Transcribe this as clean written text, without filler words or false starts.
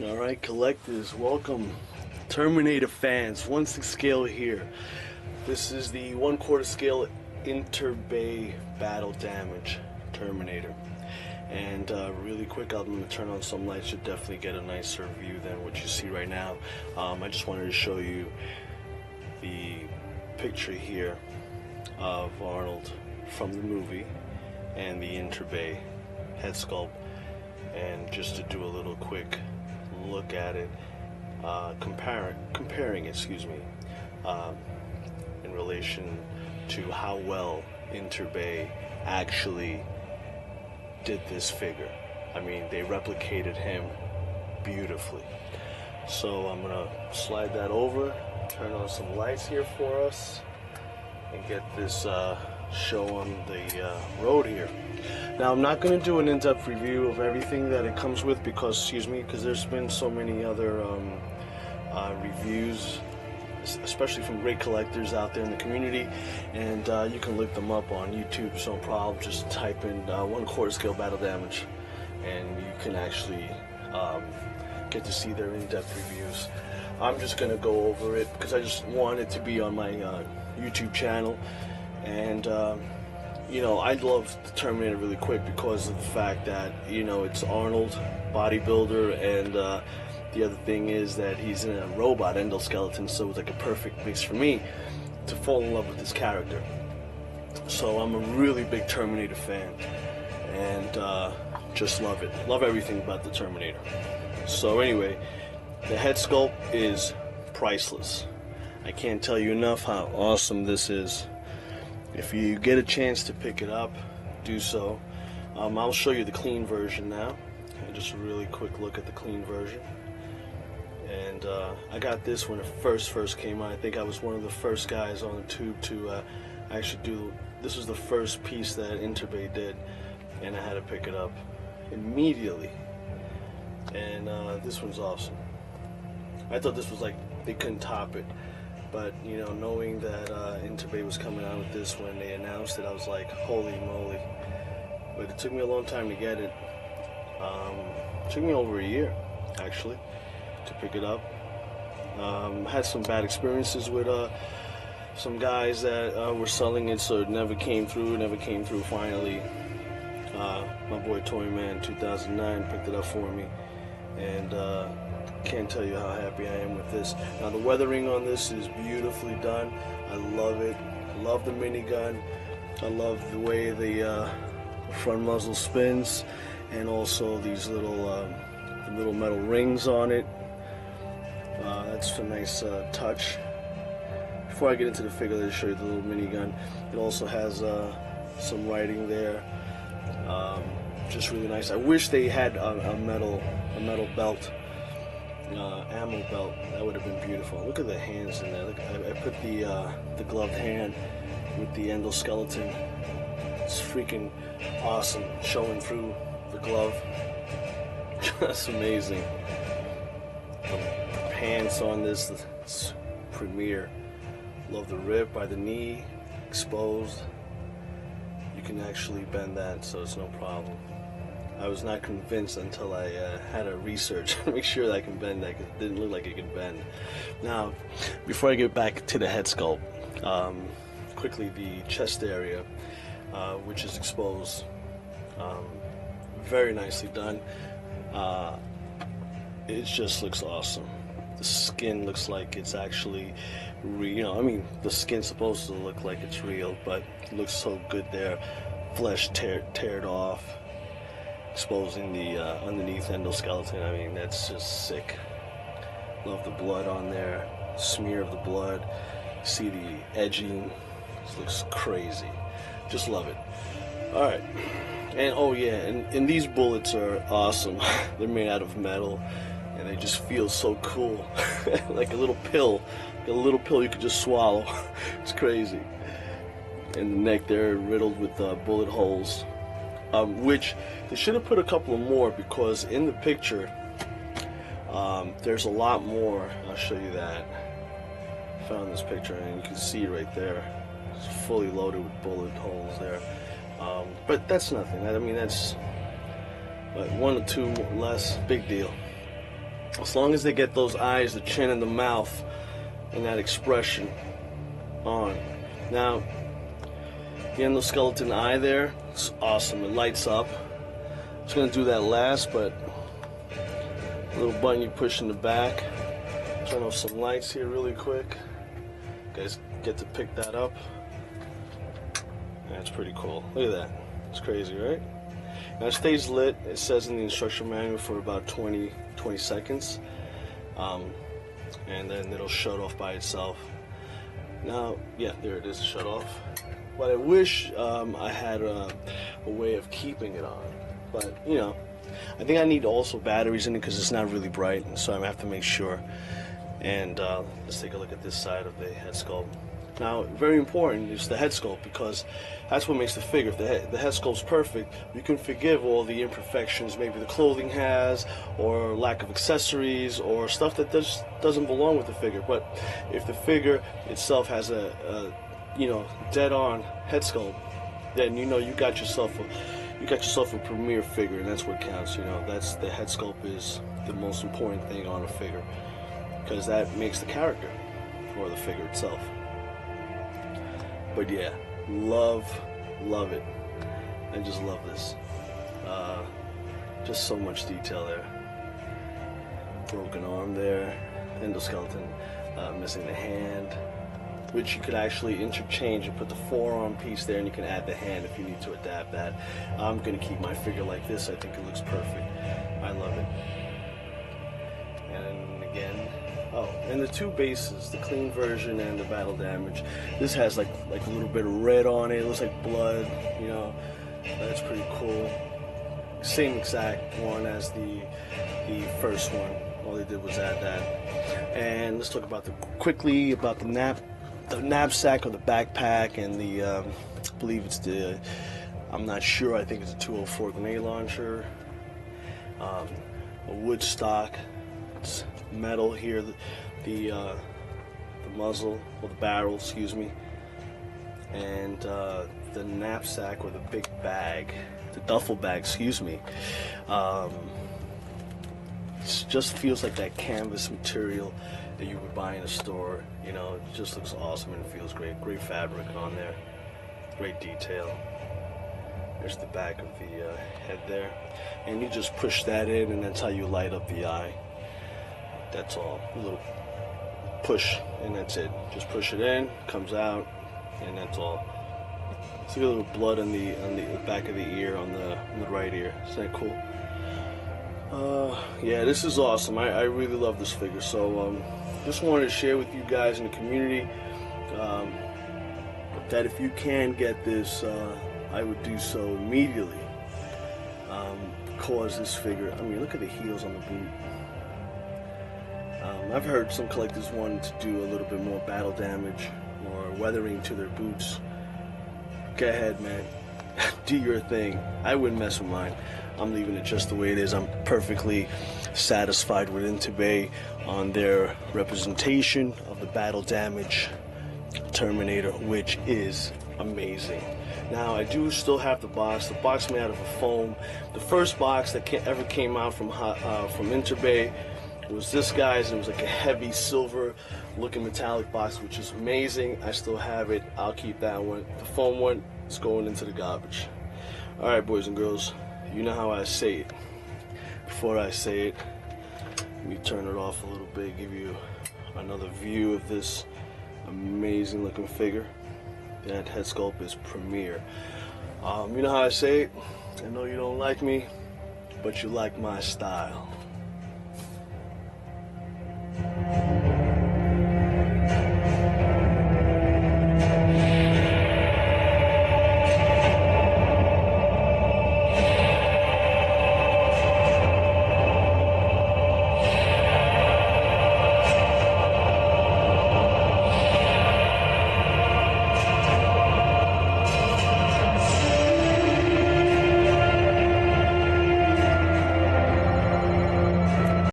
Alright, collectors, welcome. Terminator fans, 1/6 scale here. This is the 1/4 scale Enterbay Battle Damage Terminator. And really quick, I'm going to turn on some lights. You'll definitely get a nicer view than what you see right now. I just wanted to show you the picture here of Arnold from the movie and the Enterbay head sculpt. And just to do a little quick look at it, comparing, in relation to how well Enterbay actually did this figure. I mean, they replicated him beautifully. So I'm gonna slide that over, turn on some lights here for us, and get this show on the road here. Now, I'm not going to do an in-depth review of everything that it comes with because there's been so many other reviews, especially from great collectors out there in the community, and you can look them up on YouTube, so no problem. Just type in 1/4 scale battle damage and you can actually get to see their in-depth reviews. I'm just going to go over it because I just want it to be on my YouTube channel. And I love the Terminator really quick because of the fact that it's Arnold, bodybuilder, and the other thing is that he's in a robot endoskeleton, so it's like a perfect mix for me to fall in love with this character. So I'm a really big Terminator fan, and just love it. Love everything about the Terminator. So anyway, the head sculpt is priceless. I can't tell you enough how awesome this is. If you get a chance to pick it up, do so. I'll show you the clean version now. Just a really quick look at the clean version. And I got this when it first came out. I think I was one of the first guys on the tube to actually do. This was the first piece that Enterbay did, and I had to pick it up immediately. And this one's awesome. I thought this was like they couldn't top it. But, knowing that Enterbay was coming out with this when they announced it, I was like, holy moly. But it took me a long time to get it. It took me over a year, actually, to pick it up. Had some bad experiences with some guys that were selling it, so it never came through. Finally, my boy Toyman 2009 picked it up for me. And can't tell you how happy I am with this. Now, the weathering on this is beautifully done. I love it. I love the minigun. I love the way the front muzzle spins, and also these little metal rings on it. That's a nice touch. Before I get into the figure, let me show you the little minigun. It also has some writing there. Just really nice. I wish they had a metal belt. Ammo belt. That would have been beautiful. Look at the hands in there. Look, I put the gloved hand with the endoskeleton. It's freaking awesome, showing through the glove. Just amazing. The pants on this, it's premier. Love the rip by the knee, exposed. You can actually bend that, so it's no problem. I was not convinced until I had to research to make sure that I can bend that, because it didn't look like it could bend. Now, before I get back to the head sculpt, quickly the chest area, which is exposed, very nicely done. It just looks awesome. The skin looks like it's actually real. I mean, the skin's supposed to look like it's real, but it looks so good there. Flesh teared off, exposing the underneath endoskeleton. I mean, that's just sick. Love the blood on there, smear of the blood. See the edging. This looks crazy. Just love it. All right, and oh yeah, and these bullets are awesome. They're made out of metal, and they just feel so cool. Like a little pill you could just swallow. It's crazy. And the neck there riddled with bullet holes. Which they should have put a couple of more, because in the picture there's a lot more. I'll show you that. Found this picture and you can see it right there. It's fully loaded with bullet holes there. But that's nothing. I mean, that's like one or two less, big deal. As long as they get those eyes, the chin and the mouth and that expression on. Now, the endoskeleton eye there, it's awesome. It lights up. I was going to do that last, but a little button you push in the back. Turn off some lights here really quick. You guys get to pick that up. That's pretty cool. Look at that. It's crazy, right? Now it stays lit. It says in the instruction manual for about 20 seconds. And then it'll shut off by itself. Now, yeah, there it is, shut off. But I wish I had a way of keeping it on. But, you know, I think I need also batteries in it because it's not really bright. And so I have to make sure. And let's take a look at this side of the head sculpt. Now, very important is the head sculpt, because that's what makes the figure. If the head sculpt's perfect, you can forgive all the imperfections maybe the clothing has, or lack of accessories, or stuff that doesn't belong with the figure. But if the figure itself has a you know, dead-on head sculpt, then you know you got yourself a premier figure, and that's what counts. You know, that's the head sculpt is the most important thing on a figure, because that makes the character or the figure itself. But yeah, love it. I just love this. Just so much detail there. Broken arm there, endoskeleton, missing the hand, which you could actually interchange and put the forearm piece there, and you can add the hand if you need to adapt that. I'm gonna keep my figure like this. I think it looks perfect. I love it. And again, oh, and the two bases, the clean version and the Battle Damage. This has like a little bit of red on it. It looks like blood, you know. That's pretty cool. Same exact one as the first one. All they did was add that. And let's talk about quickly about the knapsack or the backpack, and the I believe it's the, I'm not sure, I think it's a 204 grenade launcher. A wood stock. It's metal here, the muzzle, or the barrel, excuse me, and the knapsack, or the big bag, the duffel bag, excuse me. It just feels like that canvas material that you would buy in a store. You know, it just looks awesome and feels great. Great fabric on there, great detail. There's the back of the head there, and you just push that in, and that's how you light up the eye. That's all. A little push, and that's it. Just push it in, comes out, and that's all. See a little blood on the back of the ear, on the right ear. Isn't that cool? Yeah, this is awesome. I really love this figure. So just wanted to share with you guys in the community that if you can get this, I would do so immediately. Because this figure, I mean, look at the heels on the boot. I've heard some collectors wanting to do a little bit more battle damage or weathering to their boots. Go ahead, man. Do your thing. I wouldn't mess with mine. I'm leaving it just the way it is. I'm perfectly satisfied with Enterbay on their representation of the Battle Damage Terminator, which is amazing. Now, I do still have the box made out of a foam. The first box that ever came out from Enterbay, it was this guy's, and it was like a heavy silver looking metallic box, which is amazing. I still have it. I'll keep that one. The foam one is going into the garbage. Alright, boys and girls, you know how I say it. Before I say it, let me turn it off a little bit, give you another view of this amazing looking figure. That head sculpt is premier. You know how I say it. I know you don't like me, but you like my style.